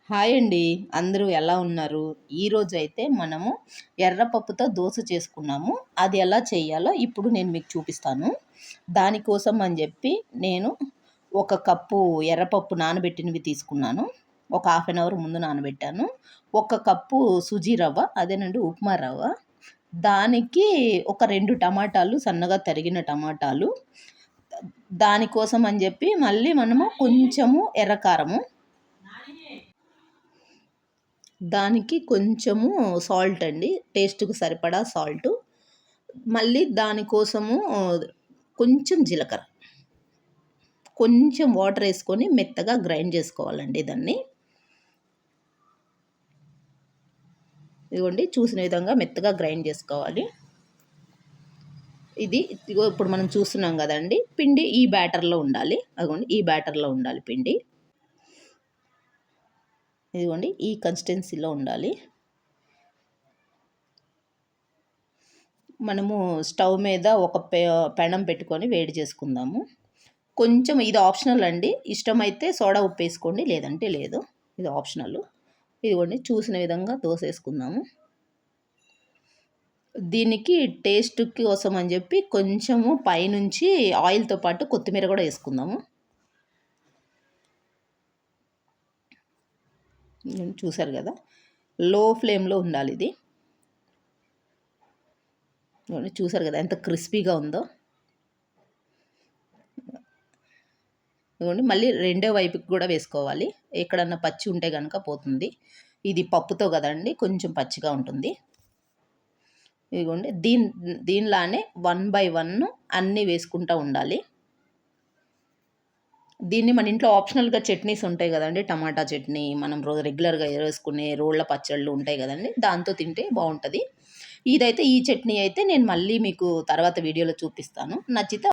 Hi అండి. అందరూ ఎలా ఉన్నారు? ఈరోజు అయితే మనము ఎర్రపప్పుతో దోస చేసుకున్నాము. అది ఎలా చేయాలో ఇప్పుడు నేను మీకు చూపిస్తాను. దానికోసం అని చెప్పి నేను ఒక కప్పు ఎర్రపప్పు నానబెట్టినవి తీసుకున్నాను. ఒక హాఫ్ అన్ అవర్ ముందు నానబెట్టాను. ఒక కప్పు సుజీ రవ్వ, అదేనండి ఉప్మా రవ్వ. దానికి ఒక 2 టమాటాలు, సన్నగా తరిగిన టమాటాలు. దానికోసం అని చెప్పి మళ్ళీ మనము కొంచెము ఎర్రకారము, దానికి కొంచెము సాల్ట్ అండి, టేస్ట్‌కి సరిపడా సాల్టు. మళ్ళీ దానికోసము కొంచెం జీలకర్ర, కొంచెం వాటర్ వేసుకొని మెత్తగా గ్రైండ్ చేసుకోవాలండి దాన్ని. ఇదిగోండి చూసిన విధంగా మెత్తగా గ్రైండ్ చేసుకోవాలి. ఇదిగో ఇప్పుడు మనం చూస్తున్నాం కదండి, పిండి ఈ బ్యాటర్లో ఉండాలి. అదిగోండి ఈ బ్యాటర్లో ఉండాలి పిండి. ఇదిగోండి ఈ కన్సిస్టెన్సీలో ఉండాలి. మనము స్టవ్ మీద ఒక పెనం పెట్టుకొని వేడి చేసుకుందాము. కొంచెం ఇది ఆప్షనల్ అండి, ఇష్టమైతే సోడా ఉప్పు వేసుకోండి, లేదంటే లేదు. ఇది ఆప్షనల్. ఇదిగోండి చూసిన విధంగా దోస వేసుకుందాము. దీనికి టేస్ట్ కోసం అని చెప్పి కొంచెము పైనుంచి ఆయిల్తో పాటు కొత్తిమీర కూడా వేసుకుందాము. చూసారు కదా, లో ఫ్లేమ్లో ఉండాలి ఇది. చూసారు కదా ఎంత క్రిస్పీగా ఉందో. ఇదిగోండి మళ్ళీ రెండో వైపుకి కూడా వేసుకోవాలి, ఎక్కడన్నా పచ్చి ఉంటే కనుక పోతుంది. ఇది పప్పుతో కదండి, కొంచెం పచ్చిగా ఉంటుంది. ఇదిగోండి దీనిలానే 1 బై 1 అన్నీ వేసుకుంటూ ఉండాలి. దీన్ని మన ఇంట్లో ఆప్షనల్గా చట్నీస్ ఉంటాయి కదండి, టమాటా చట్నీ, మనం రెగ్యులర్గా వేసుకునే రోళ్ళ పచ్చళ్ళు ఉంటాయి కదండి, దాంతో తింటే బాగుంటుంది. ఈ చట్నీ అయితే నేను మళ్ళీ మీకు తర్వాత వీడియోలో చూపిస్తాను. నచ్చితే